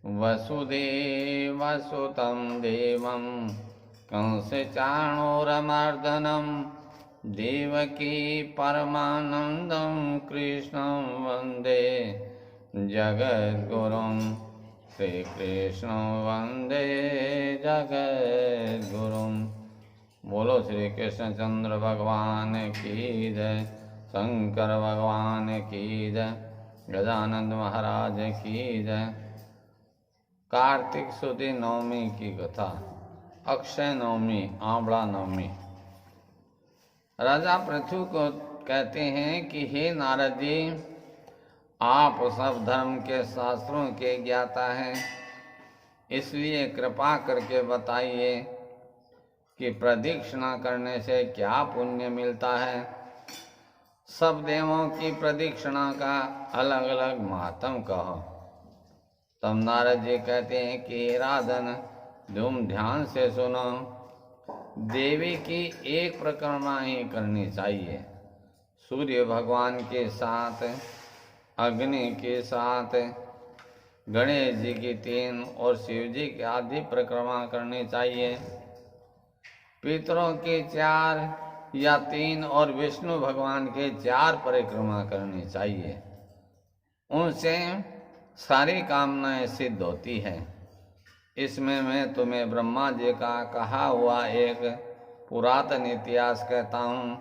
वसुदेवसुतं देवं कंसचाणूरमर्दनं देवकी परमानन्दं कृष्णं वन्दे जगद्गुरुं श्रीकृष्णं वन्दे जगद्गुरुं। बोलो श्री कृष्णचंद्र भगवान की जय, शंकर भगवान की जय, गजानंद महाराज की जय। कार्तिक सुदी नवमी की कथा। अक्षय नवमी, आंवला नवमी। राजा पृथु को कहते हैं कि हे नारद जी, आप सब धर्म के शास्त्रों के ज्ञाता हैं, इसलिए कृपा करके बताइए कि प्रदक्षिणा करने से क्या पुण्य मिलता है। सब देवों की प्रदक्षिणा का अलग अलग महात्म कहो। तब नारद जी कहते हैं कि राजन, तुम ध्यान से सुनो। देवी की एक परिक्रमा ही करनी चाहिए। सूर्य भगवान के साथ, अग्नि के साथ, गणेश जी की 3 और शिव जी की आदि परिक्रमा करनी चाहिए। पितरों की 4 या 3 और विष्णु भगवान के 4 परिक्रमा करनी चाहिए। उनसे सारी कामनाएं सिद्ध होती हैं। इसमें मैं तुम्हें ब्रह्मा जी का कहा हुआ एक पुरातन इतिहास कहता हूँ,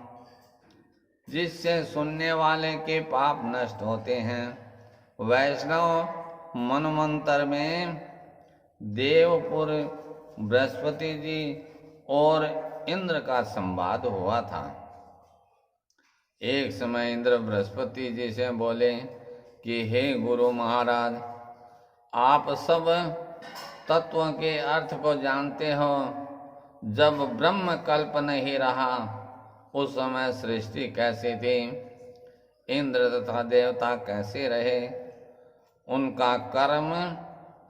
जिससे सुनने वाले के पाप नष्ट होते हैं। वैष्णव मनवंतर में देवपुर बृहस्पति जी और इंद्र का संवाद हुआ था। एक समय इंद्र बृहस्पति जी से बोले कि हे गुरु महाराज, आप सब तत्वों के अर्थ को जानते हो। जब ब्रह्म कल्प नहीं रहा, उस समय सृष्टि कैसी थी, इंद्र तथा देवता कैसे रहे, उनका कर्म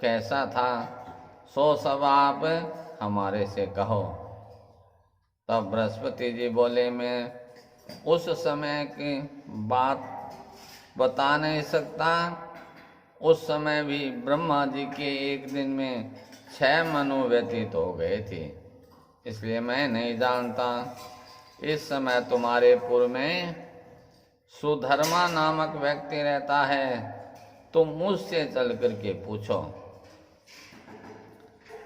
कैसा था, सो सब आप हमारे से कहो। तब बृहस्पति जी बोले, मैं उस समय की बात बता नहीं सकता। उस समय भी ब्रह्मा जी के एक दिन में 6 मनु व्यतीत हो गए थे, इसलिए मैं नहीं जानता। इस समय तुम्हारे पुर में सुधर्मा नामक व्यक्ति रहता है, तुम उससे चल करके पूछो।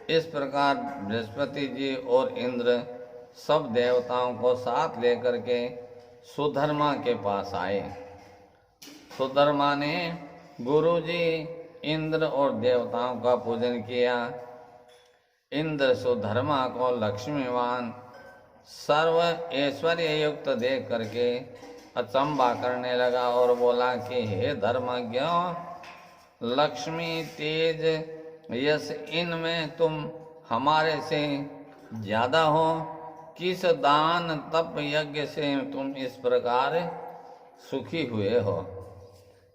इस प्रकार बृहस्पति जी और इंद्र सब देवताओं को साथ लेकर के सुधर्मा के पास आए। सुधर्मा ने गुरु जी, इंद्र और देवताओं का पूजन किया। इंद्र सुधर्मा को लक्ष्मीवान, सर्व ऐश्वर्य युक्त देख करके अचंबा करने लगा और बोला कि हे धर्मज्ञ, लक्ष्मी, तेज, यश, इनमें तुम हमारे से ज्यादा हो। किस दान तप यज्ञ से तुम इस प्रकार सुखी हुए हो,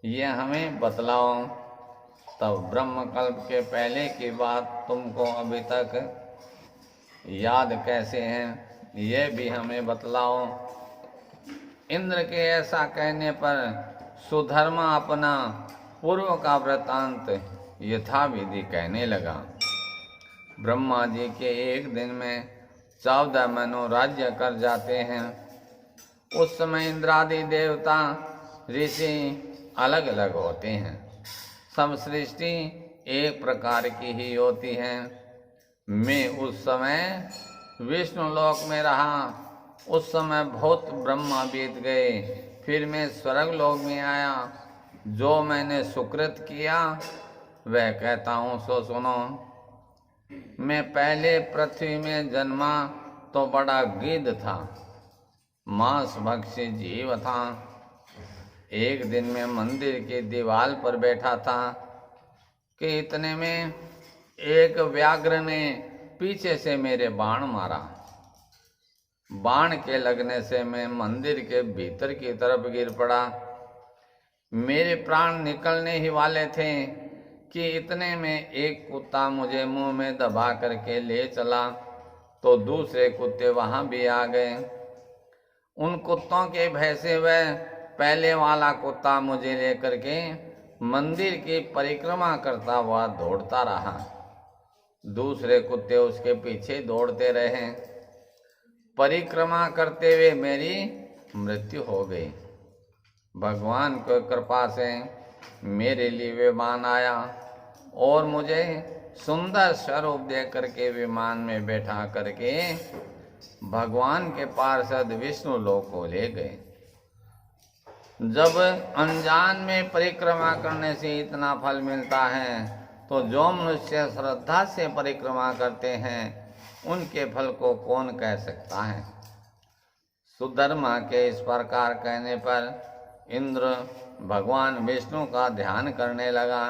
ये हमें बतलाओ। तब ब्रह्मकल्प के पहले की बात तुमको अभी तक याद कैसे हैं, ये भी हमें बतलाओ। इंद्र के ऐसा कहने पर सुधर्मा अपना पूर्व का वृत्तांत यथाविधि कहने लगा। ब्रह्मा जी के एक दिन में 14 मनु राज्य कर जाते हैं। उस समय इंद्रादि देवता, ऋषि अलग अलग होते हैं। सब सृष्टि एक प्रकार की ही होती है। मैं उस समय विष्णु लोक में रहा। उस समय बहुत ब्रह्मा बीत गए। फिर मैं स्वर्ग लोक में आया। जो मैंने सुकृत किया वह कहता हूँ, सो सुनो। मैं पहले पृथ्वी में जन्मा तो बड़ा गिद्ध था, मांस भक्षी जीव था। एक दिन में मंदिर की दीवार पर बैठा था कि इतने में एक व्याघ्र ने पीछे से मेरे बाण मारा। बाण के लगने से मैं मंदिर के भीतर की तरफ गिर पड़ा। मेरे प्राण निकलने ही वाले थे कि इतने में एक कुत्ता मुझे मुंह में दबा करके ले चला, तो दूसरे कुत्ते वहां भी आ गए। उन कुत्तों के भय से वह पहले वाला कुत्ता मुझे लेकर के मंदिर की परिक्रमा करता हुआ दौड़ता रहा। दूसरे कुत्ते उसके पीछे दौड़ते रहे। परिक्रमा करते हुए मेरी मृत्यु हो गई। भगवान की कृपा से मेरे लिए विमान आया और मुझे सुंदर स्वरूप दे करके विमान में बैठा करके भगवान के पार्षद विष्णु लोक को ले गए। जब अनजान में परिक्रमा करने से इतना फल मिलता है तो जो मनुष्य श्रद्धा से परिक्रमा करते हैं उनके फल को कौन कह सकता है। सुधर्मा के इस प्रकार कहने पर इंद्र भगवान विष्णु का ध्यान करने लगा।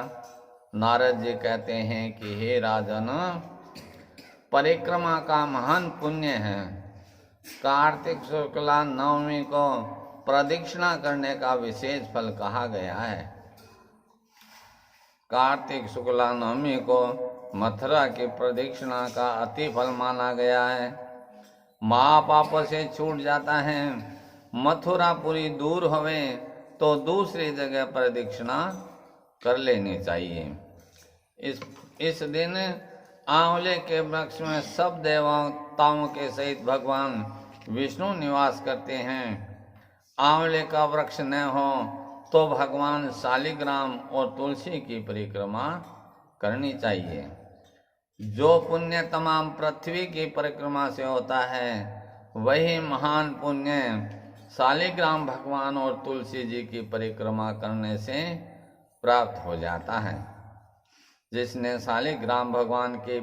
नारद जी कहते हैं कि हे राजन, परिक्रमा का महान पुण्य है। कार्तिक शुक्ला नवमी को प्रदक्षिणा करने का विशेष फल कहा गया है। कार्तिक शुक्ला नवमी को मथुरा की प्रदक्षिणा का अति फल माना गया है। महापाप से छूट जाता है। मथुरापुरी दूर होवे तो दूसरी जगह प्रदक्षिणा कर लेनी चाहिए। इस दिन आंवले के वृक्ष में सब देवताओं के सहित भगवान विष्णु निवास करते हैं। आंवले का वृक्ष न हो तो भगवान शालिग्राम और तुलसी की परिक्रमा करनी चाहिए। जो पुण्य तमाम पृथ्वी की परिक्रमा से होता है वही महान पुण्य शालिग्राम भगवान और तुलसी जी की परिक्रमा करने से प्राप्त हो जाता है। जिसने शालिग्राम भगवान की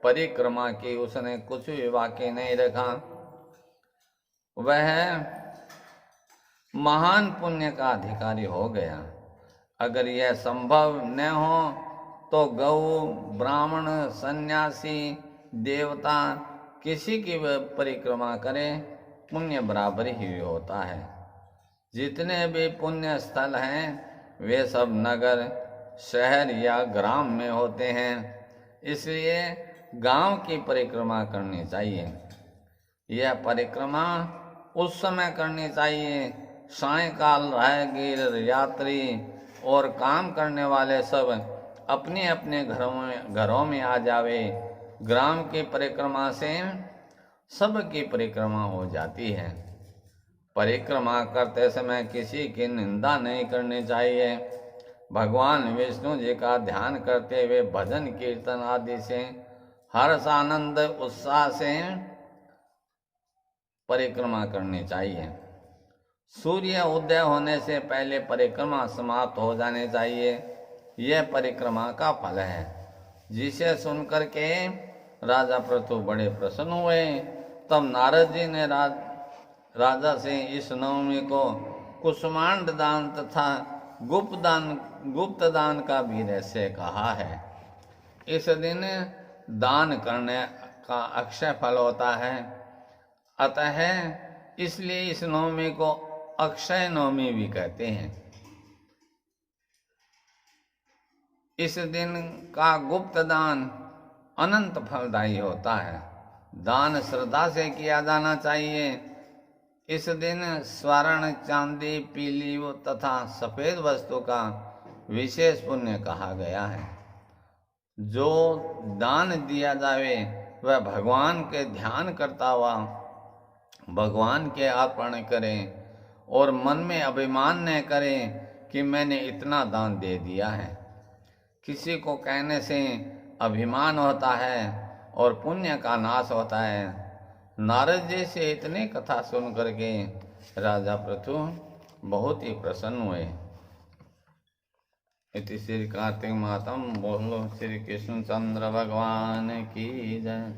परिक्रमा की उसने कुछ भी बाकी नहीं रखा, वह महान पुण्य का अधिकारी हो गया। अगर यह संभव न हो तो गौ, ब्राह्मण, सन्यासी, देवता किसी की परिक्रमा करे, पुण्य बराबर ही होता है। जितने भी पुण्य स्थल हैं वे सब नगर, शहर या ग्राम में होते हैं, इसलिए गांव की परिक्रमा करनी चाहिए। यह परिक्रमा उस समय करनी चाहिए सायंकाल राहगीर, यात्री और काम करने वाले सब अपने अपने घरों में आ जावे। ग्राम की परिक्रमा से सबकी परिक्रमा हो जाती है। परिक्रमा करते समय किसी की निंदा नहीं करनी चाहिए। भगवान विष्णु जी का ध्यान करते हुए भजन कीर्तन आदि से हर्ष आनंद उत्साह से परिक्रमा करनी चाहिए। सूर्य उदय होने से पहले परिक्रमा समाप्त हो जाने चाहिए। यह परिक्रमा का फल है। जिसे सुनकर के राजा पृथु बड़े प्रसन्न हुए। तब नारद जी ने राजा से इस नवमी को कुसुमांड दान तथा गुप्त दान का भी रहस्य कहा है। इस दिन दान करने का अक्षय फल होता है। अतः इसलिए इस नवमी को अक्षय नवमी भी कहते हैं। इस दिन का गुप्त दान अनंत फलदायी होता है। दान श्रद्धा से किया जाना चाहिए। इस दिन स्वर्ण, चांदी, पीली तथा सफेद वस्तु का विशेष पुण्य कहा गया है। जो दान दिया जावे वह भगवान के ध्यान करता हुआ भगवान के अर्पण करें और मन में अभिमान न करें कि मैंने इतना दान दे दिया है। किसी को कहने से अभिमान होता है और पुण्य का नाश होता है। नारद जी से इतनी कथा सुन करके राजा पृथु बहुत ही प्रसन्न हुए। इति श्री कार्तिक मातम। बोलो श्री कृष्ण चंद्र भगवान की जय।